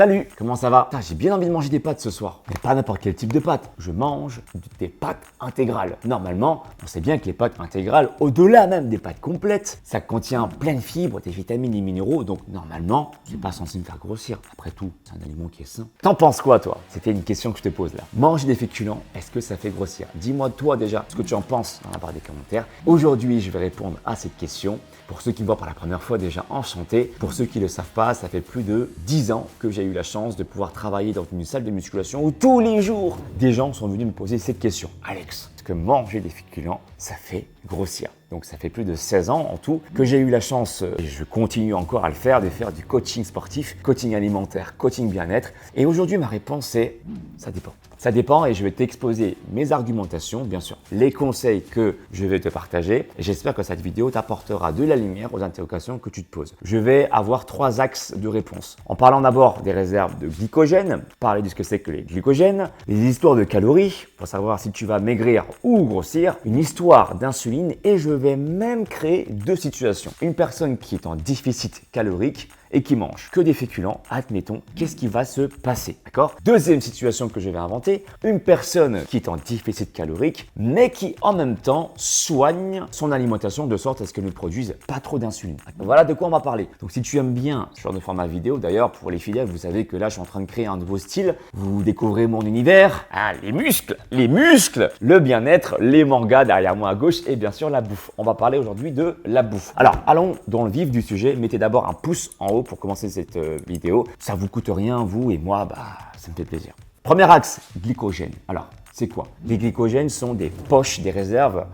Salut, comment ça va? J'ai bien envie de manger des pâtes ce soir. Mais pas n'importe quel type de pâtes. Je mange des pâtes intégrales. Normalement, on sait bien que les pâtes intégrales, au-delà même des pâtes complètes, ça contient plein de fibres, des vitamines et minéraux. Donc normalement, c'est pas censé me faire grossir. Après tout, c'est un aliment qui est sain. T'en penses quoi toi? C'était une question que je te pose là. Manger des féculents, est-ce que ça fait grossir? Dis-moi toi déjà ce que tu en penses dans la barre des commentaires. Aujourd'hui, je vais répondre à cette question. Pour ceux qui me voient pour la première fois, déjà enchanté. Pour ceux qui ne le savent pas, ça fait plus de 10 ans que j'ai eu la chance de pouvoir travailler dans une salle de musculation où tous les jours, des gens sont venus me poser cette question. Alex, est-ce que manger des féculents, ça fait grossir? Donc ça fait plus de 16 ans en tout que j'ai eu la chance, et je continue encore à le faire, de faire du coaching sportif, coaching alimentaire, coaching bien-être. Et aujourd'hui, ma réponse est ça dépend. Ça dépend et je vais t'exposer mes argumentations, bien sûr, les conseils que je vais te partager. Et j'espère que cette vidéo t'apportera de la lumière aux interrogations que tu te poses. Je vais avoir 3 axes de réponse. En parlant d'abord des réserves de glycogène, parler de ce que c'est que les glycogènes, les histoires de calories, pour savoir si tu vas maigrir ou grossir, une histoire d'insuline et je vais même créer 2 situations. Une personne qui est en déficit calorique et qui mange que des féculents, admettons, qu'est-ce qui va se passer, d'accord? Deuxième situation que je vais inventer, une personne qui est en déficit calorique, mais qui en même temps soigne son alimentation de sorte à ce qu'elle ne produise pas trop d'insuline. Voilà de quoi on va parler. Donc si tu aimes bien ce genre de format vidéo, d'ailleurs pour les fidèles, vous savez que là je suis en train de créer un nouveau style, vous découvrez mon univers, les muscles, le bien-être, les mangas derrière moi à gauche et bien sûr la bouffe. On va parler aujourd'hui de la bouffe. Alors allons dans le vif du sujet, mettez d'abord un pouce en haut pour commencer cette vidéo. Ça vous coûte rien, vous et moi, ça me fait plaisir. Premier axe, glycogène. Alors, c'est quoi? Les glycogènes sont des poches, des réserves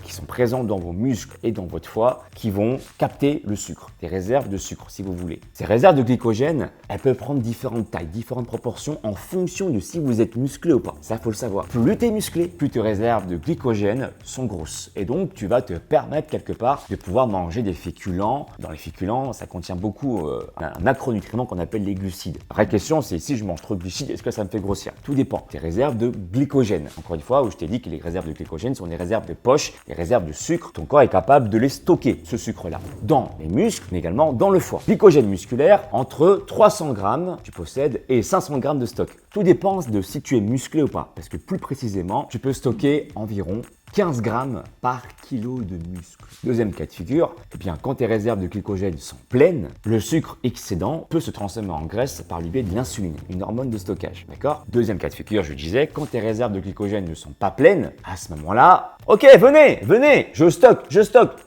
qui sont présentes dans vos muscles et dans votre foie qui vont capter le sucre, des réserves de sucre si vous voulez. Ces réserves de glycogène, elles peuvent prendre différentes tailles, différentes proportions en fonction de si vous êtes musclé ou pas. Ça, faut le savoir. Plus tu es musclé, plus tes réserves de glycogène sont grosses. Et donc, tu vas te permettre quelque part de pouvoir manger des féculents. Dans les féculents, ça contient beaucoup un macronutriment qu'on appelle les glucides. La vraie question, c'est si je mange trop de glucides, est-ce que ça me fait grossir? Tout dépend. Tes réserves de glycogène. Encore une fois, où je t'ai dit que les réserves de glycogène sont des réserves de poche, des réserves de sucre. Ton corps est capable de les stocker, ce sucre-là, dans les muscles, mais également dans le foie. Glycogène musculaire, entre 300 grammes tu possèdes et 500 grammes de stock. Tout dépend de si tu es musclé ou pas, parce que plus précisément, tu peux stocker environ 15 grammes par kilo de muscle. Deuxième cas de figure, quand tes réserves de glycogène sont pleines, le sucre excédent peut se transformer en graisse par le biais de l'insuline, une hormone de stockage. D'accord? Deuxième cas de figure, je disais, quand tes réserves de glycogène ne sont pas pleines, à ce moment-là, ok, venez, je stocke,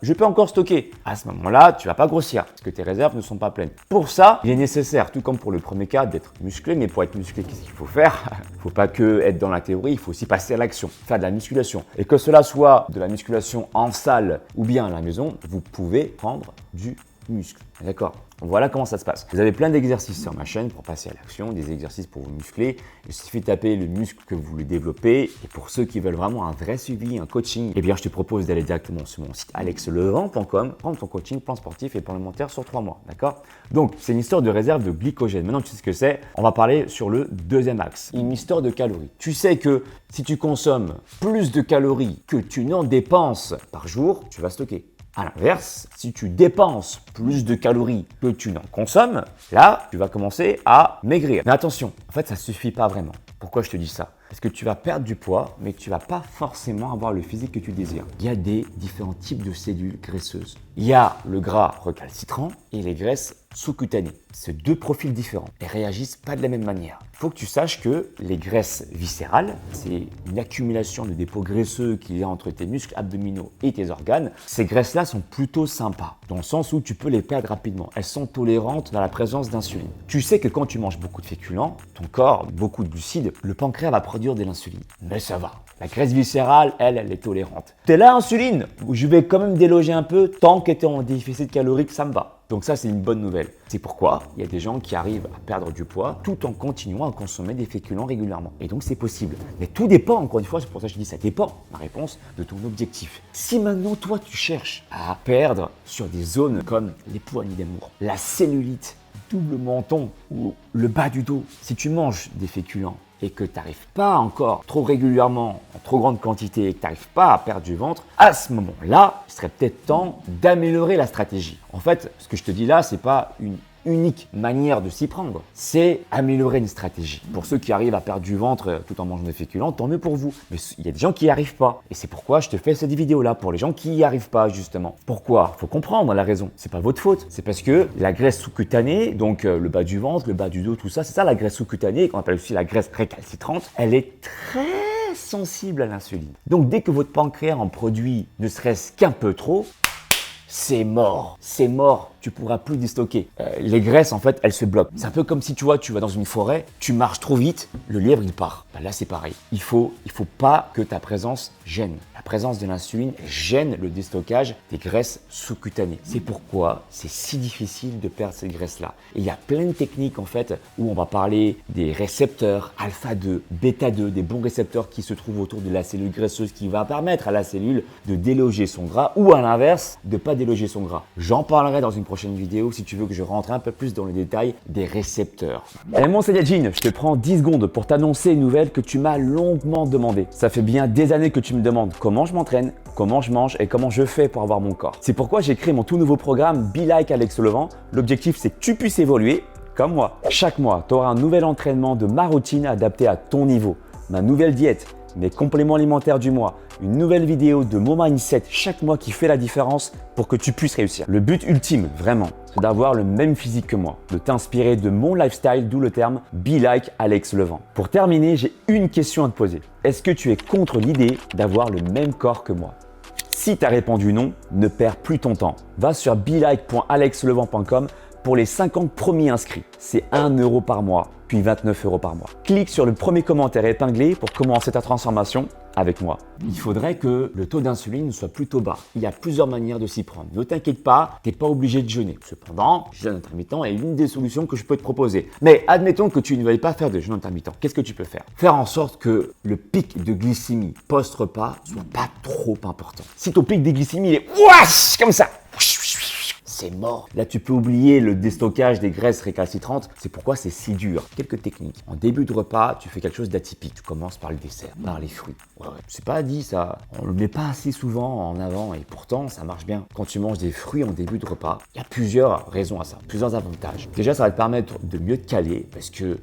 je peux encore stocker. À ce moment-là, tu vas pas grossir parce que tes réserves ne sont pas pleines. Pour ça, il est nécessaire, tout comme pour le premier cas, d'être musclé. Mais pour être musclé, qu'est-ce qu'il faut faire? Il ne faut pas que être dans la théorie, il faut aussi passer à l'action, faire de la musculation. Et que cela soit de la musculation en salle ou bien à la maison, vous pouvez prendre du muscle. D'accord? Voilà comment ça se passe. Vous avez plein d'exercices sur ma chaîne pour passer à l'action, des exercices pour vous muscler. Il suffit de taper le muscle que vous voulez développer. Et pour ceux qui veulent vraiment un vrai suivi, un coaching, je te propose d'aller directement sur mon site alexlevent.com, prendre ton coaching, plan sportif et plan alimentaire sur 3 mois. D'accord? Donc, c'est une histoire de réserve de glycogène. Maintenant que tu sais ce que c'est, on va parler sur le deuxième axe, une histoire de calories. Tu sais que si tu consommes plus de calories que tu n'en dépenses par jour, tu vas stocker. À l'inverse, si tu dépenses plus de calories que tu n'en consommes, là, tu vas commencer à maigrir. Mais attention, en fait, ça ne suffit pas vraiment. Pourquoi je te dis ça? Parce que tu vas perdre du poids, mais tu ne vas pas forcément avoir le physique que tu désires. Il y a des différents types de cellules graisseuses. Il y a le gras recalcitrant et les graisses sous-cutanées. C'est 2 profils différents et réagissent pas de la même manière. Il faut que tu saches que les graisses viscérales, c'est une accumulation de dépôts graisseux qu'il y a entre tes muscles abdominaux et tes organes. Ces graisses-là sont plutôt sympas, dans le sens où tu peux les perdre rapidement. Elles sont tolérantes dans la présence d'insuline. Tu sais que quand tu manges beaucoup de féculents, ton corps, beaucoup de glucides, le pancréas va produire de l'insuline. Mais ça va. La graisse viscérale, elle est tolérante. T'es là, insuline? Je vais quand même déloger un peu, tant que t'es en déficit calorique, ça me va. Donc ça, c'est une bonne nouvelle. C'est pourquoi il y a des gens qui arrivent à perdre du poids tout en continuant à consommer des féculents régulièrement. Et donc, c'est possible. Mais tout dépend, encore une fois, c'est pour ça que je dis ça dépend, ma réponse, de ton objectif. Si maintenant, toi, tu cherches à perdre sur des zones comme les poignées d'amour, la cellulite, double menton ou le bas du dos, si tu manges des féculents et que tu n'arrives pas encore trop régulièrement, en trop grande quantité, et que tu n'arrives pas à perdre du ventre, à ce moment-là, il serait peut-être temps d'améliorer la stratégie. En fait, ce que je te dis là, ce n'est pas une unique manière de s'y prendre, c'est améliorer une stratégie. Pour ceux qui arrivent à perdre du ventre tout en mangeant des féculents, tant mieux pour vous. Mais il y a des gens qui n'y arrivent pas. Et c'est pourquoi je te fais cette vidéo-là, pour les gens qui n'y arrivent pas, justement. Pourquoi? Faut comprendre la raison. C'est pas votre faute. C'est parce que la graisse sous-cutanée, donc le bas du ventre, le bas du dos, tout ça, c'est ça la graisse sous-cutanée, qu'on appelle aussi la graisse récalcitrante, elle est très sensible à l'insuline. Donc dès que votre pancréas en produit ne serait-ce qu'un peu trop, c'est mort, tu pourras plus déstocker. Les graisses, en fait, elles se bloquent. C'est un peu comme si tu vas dans une forêt, tu marches trop vite, le lièvre il part. Ben là c'est pareil. Il faut pas que ta présence gêne. La présence de l'insuline gêne le déstockage des graisses sous-cutanées. C'est pourquoi c'est si difficile de perdre ces graisses-là. Et il y a plein de techniques en fait où on va parler des récepteurs alpha 2, bêta 2, des bons récepteurs qui se trouvent autour de la cellule graisseuse qui va permettre à la cellule de déloger son gras ou à l'inverse de pas déloger son gras. J'en parlerai dans une prochaine vidéo si tu veux que je rentre un peu plus dans les détails des récepteurs. Et mon Saiyajin, je te prends 10 secondes pour t'annoncer une nouvelle que tu m'as longuement demandé. Ça fait bien des années que tu me demandes comment je m'entraîne, comment je mange et comment je fais pour avoir mon corps. C'est pourquoi j'ai créé mon tout nouveau programme Be Like Alex Levent. L'objectif, c'est que tu puisses évoluer comme moi. Chaque mois, tu auras un nouvel entraînement de ma routine adapté à ton niveau, ma nouvelle diète, mes compléments alimentaires du mois, une nouvelle vidéo de mon mindset chaque mois qui fait la différence pour que tu puisses réussir. Le but ultime, vraiment, c'est d'avoir le même physique que moi, de t'inspirer de mon lifestyle, d'où le terme Be Like Alex Levent. Pour terminer, j'ai une question à te poser. Est-ce que tu es contre l'idée d'avoir le même corps que moi? Si tu as répondu non, ne perds plus ton temps. Va sur belike.alexlevent.com pour les 50 premiers inscrits. C'est 1 € par mois, puis 29 € par mois. Clique sur le premier commentaire épinglé pour commencer ta transformation avec moi. Il faudrait que le taux d'insuline soit plutôt bas. Il y a plusieurs manières de s'y prendre. Ne t'inquiète pas, tu n'es pas obligé de jeûner. Cependant, le jeûne intermittent est l'une des solutions que je peux te proposer. Mais admettons que tu ne veuilles pas faire de jeûne intermittent. Qu'est-ce que tu peux faire? Faire en sorte que le pic de glycémie post-repas soit pas trop important. Si ton pic de glycémie il est ouache, comme ça, c'est mort. Là, tu peux oublier le déstockage des graisses récalcitrantes. C'est pourquoi c'est si dur. Quelques techniques. En début de repas, tu fais quelque chose d'atypique. Tu commences par le dessert, par les fruits. Ouais. C'est pas dit ça. On le met pas assez souvent en avant et pourtant, ça marche bien. Quand tu manges des fruits en début de repas, il y a plusieurs raisons à ça, plusieurs avantages. Déjà, ça va te permettre de mieux te caler parce que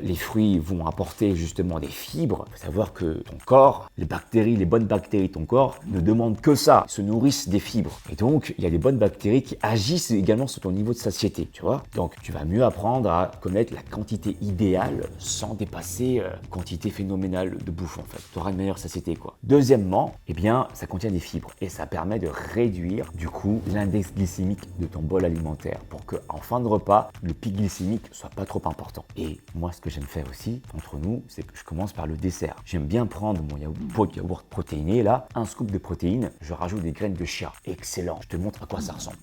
les fruits vont apporter justement des fibres. Il faut savoir que ton corps, les bactéries, les bonnes bactéries de ton corps ne demandent que ça. Ils se nourrissent des fibres. Et donc, il y a des bonnes bactéries qui agissent également sur ton niveau de satiété, tu vois. Donc, tu vas mieux apprendre à connaître la quantité idéale sans dépasser une quantité phénoménale de bouffe, en fait. Tu auras une meilleure satiété, quoi. Deuxièmement, eh bien, ça contient des fibres et ça permet de réduire, du coup, l'index glycémique de ton bol alimentaire pour que, en fin de repas, le pic glycémique soit pas trop important. Et moi, ce que j'aime faire aussi, entre nous, c'est que je commence par le dessert. J'aime bien prendre mon yaourt protéiné, là, un scoop de protéines, je rajoute des graines de chia. Excellent. Je te montre à quoi ça ressemble.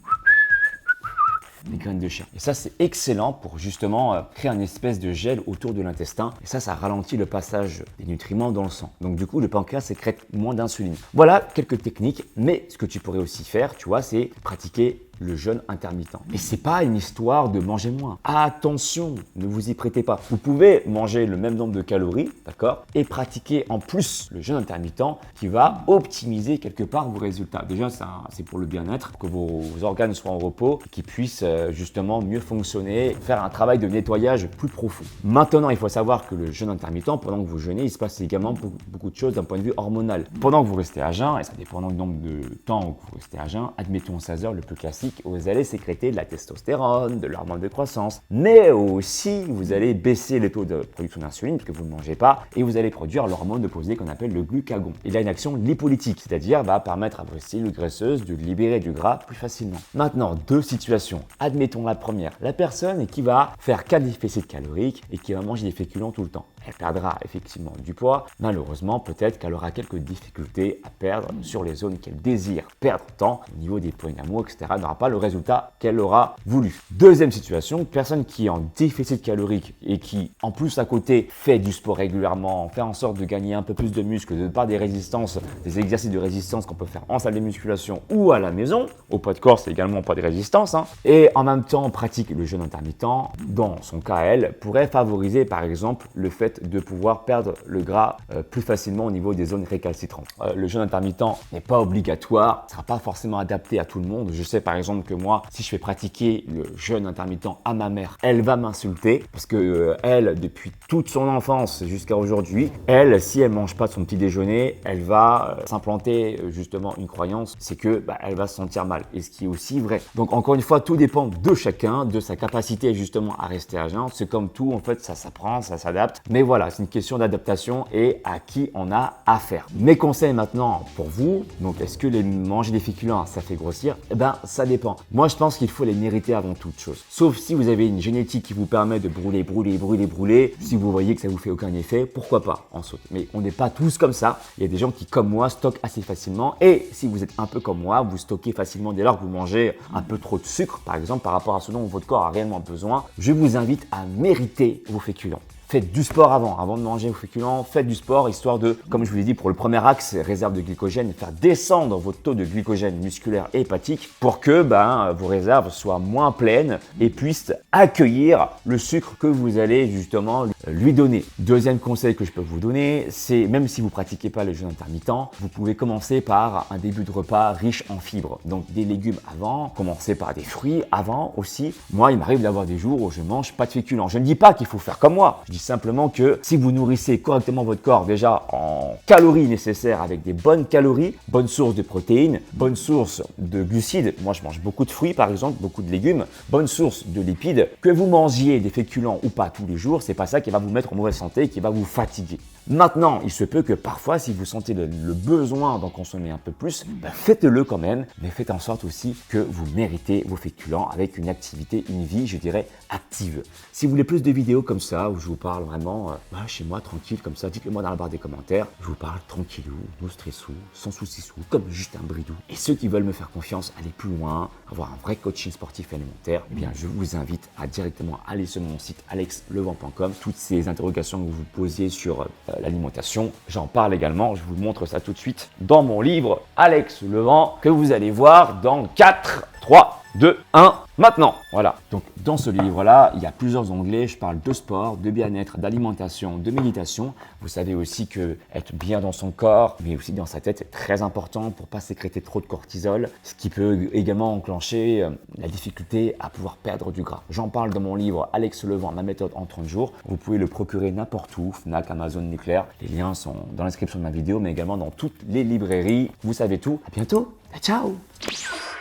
Des graines de chia. Et ça, c'est excellent pour justement créer un espèce de gel autour de l'intestin. Et ça ralentit le passage des nutriments dans le sang. Donc du coup, le pancréas sécrète moins d'insuline. Voilà quelques techniques. Mais ce que tu pourrais aussi faire, tu vois, c'est pratiquer le jeûne intermittent. Et c'est pas une histoire de manger moins. Attention, ne vous y prêtez pas. Vous pouvez manger le même nombre de calories, d'accord, et pratiquer en plus le jeûne intermittent qui va optimiser quelque part vos résultats. Déjà, c'est pour le bien-être, que vos organes soient en repos, qu'ils puissent justement mieux fonctionner, faire un travail de nettoyage plus profond. Maintenant, il faut savoir que le jeûne intermittent, pendant que vous jeûnez, il se passe également beaucoup de choses d'un point de vue hormonal. Pendant que vous restez à jeun, et ça dépend du nombre de temps que vous restez à jeun, admettons 16 heures, le plus classique, vous allez sécréter de la testostérone, de l'hormone de croissance, mais aussi vous allez baisser les taux de production d'insuline parce que vous ne mangez pas et vous allez produire l'hormone opposée qu'on appelle le glucagon. Il a une action lipolytique, c'est-à-dire va permettre à vos cellules graisseuses de libérer du gras plus facilement. Maintenant, deux situations. Admettons la première, la personne qui va faire qu'un déficit calorique et qui va manger des féculents tout le temps. Elle perdra effectivement du poids. Malheureusement, peut-être qu'elle aura quelques difficultés à perdre sur les zones qu'elle désire perdre tant au niveau des points d'amour, etc. n'aura pas le résultat qu'elle aura voulu. Deuxième situation, une personne qui est en déficit calorique et qui, en plus à côté, fait du sport régulièrement, fait en sorte de gagner un peu plus de muscles, de par des résistances, des exercices de résistance qu'on peut faire en salle de musculation ou à la maison. Au poids de corps, c'est également pas des résistances. Et en même temps, pratique le jeûne intermittent. Dans son cas, elle pourrait favoriser par exemple le fait de pouvoir perdre le gras plus facilement au niveau des zones récalcitrantes. Le jeûne intermittent n'est pas obligatoire, ne sera pas forcément adapté à tout le monde. Je sais par exemple exemple que moi, si je fais pratiquer le jeûne intermittent à ma mère, elle va m'insulter parce que elle, depuis toute son enfance jusqu'à aujourd'hui, elle, si elle mange pas de son petit déjeuner, elle va s'implanter justement une croyance, c'est que elle va se sentir mal. Et ce qui est aussi vrai. Donc encore une fois, tout dépend de chacun, de sa capacité justement à rester à jeun. C'est comme tout, en fait, ça s'apprend, ça s'adapte. Mais voilà, c'est une question d'adaptation et à qui on a affaire. Mes conseils maintenant pour vous, donc est-ce que manger des féculents, ça fait grossir? Eh ben, ça dépend. Moi, je pense qu'il faut les mériter avant toute chose. Sauf si vous avez une génétique qui vous permet de brûler. Si vous voyez que ça vous fait aucun effet, pourquoi pas en saute. Mais on n'est pas tous comme ça. Il y a des gens qui, comme moi, stockent assez facilement. Et si vous êtes un peu comme moi, vous stockez facilement dès lors que vous mangez un peu trop de sucre, par exemple, par rapport à ce dont votre corps a réellement besoin. Je vous invite à mériter vos féculents. Faites du sport avant de manger vos féculents, faites du sport histoire de, comme je vous l'ai dit pour le premier axe, réserve de glycogène, faire descendre votre taux de glycogène musculaire et hépatique pour que vos réserves soient moins pleines et puissent accueillir le sucre que vous allez justement lui donner. Deuxième conseil que je peux vous donner, c'est même si vous ne pratiquez pas le jeûne intermittent, vous pouvez commencer par un début de repas riche en fibres. Donc des légumes avant, commencer par des fruits avant aussi. Moi, il m'arrive d'avoir des jours où je ne mange pas de féculents. Je ne dis pas qu'il faut faire comme moi. Je dis simplement que si vous nourrissez correctement votre corps déjà en calories nécessaires avec des bonnes calories, bonne source de protéines, bonne source de glucides, moi je mange beaucoup de fruits par exemple, beaucoup de légumes, bonne source de lipides, que vous mangiez des féculents ou pas tous les jours, c'est pas ça qui va vous mettre en mauvaise santé, qui va vous fatiguer. Maintenant, il se peut que parfois, si vous sentez le besoin d'en consommer un peu plus, faites-le quand même, mais faites en sorte aussi que vous méritez vos féculents avec une activité, une vie, je dirais, active. Si vous voulez plus de vidéos comme ça, où je vous parle vraiment chez moi, tranquille, comme ça, dites-le moi dans la barre des commentaires. Je vous parle tranquillou, no stressou, sans soucis-sous, comme Justin Bridou. Et ceux qui veulent me faire confiance, aller plus loin, avoir un vrai coaching sportif et alimentaire, eh bien, je vous invite à directement aller sur mon site alexlevent.com. Toutes ces interrogations que vous vous posiez sur l'alimentation, j'en parle également. Je vous montre ça tout de suite dans mon livre Alex Levent que vous allez voir dans 4, 3, 2, 1, maintenant. Voilà. Donc, dans ce livre-là, il y a plusieurs onglets. Je parle de sport, de bien-être, d'alimentation, de méditation. Vous savez aussi que être bien dans son corps, mais aussi dans sa tête, c'est très important pour ne pas sécréter trop de cortisol, ce qui peut également enclencher la difficulté à pouvoir perdre du gras. J'en parle dans mon livre Alex Levent, ma méthode en 30 jours. Vous pouvez le procurer n'importe où, Fnac, Amazon, Leclerc. Les liens sont dans la description de ma vidéo, mais également dans toutes les librairies. Vous savez tout. À bientôt. Ciao.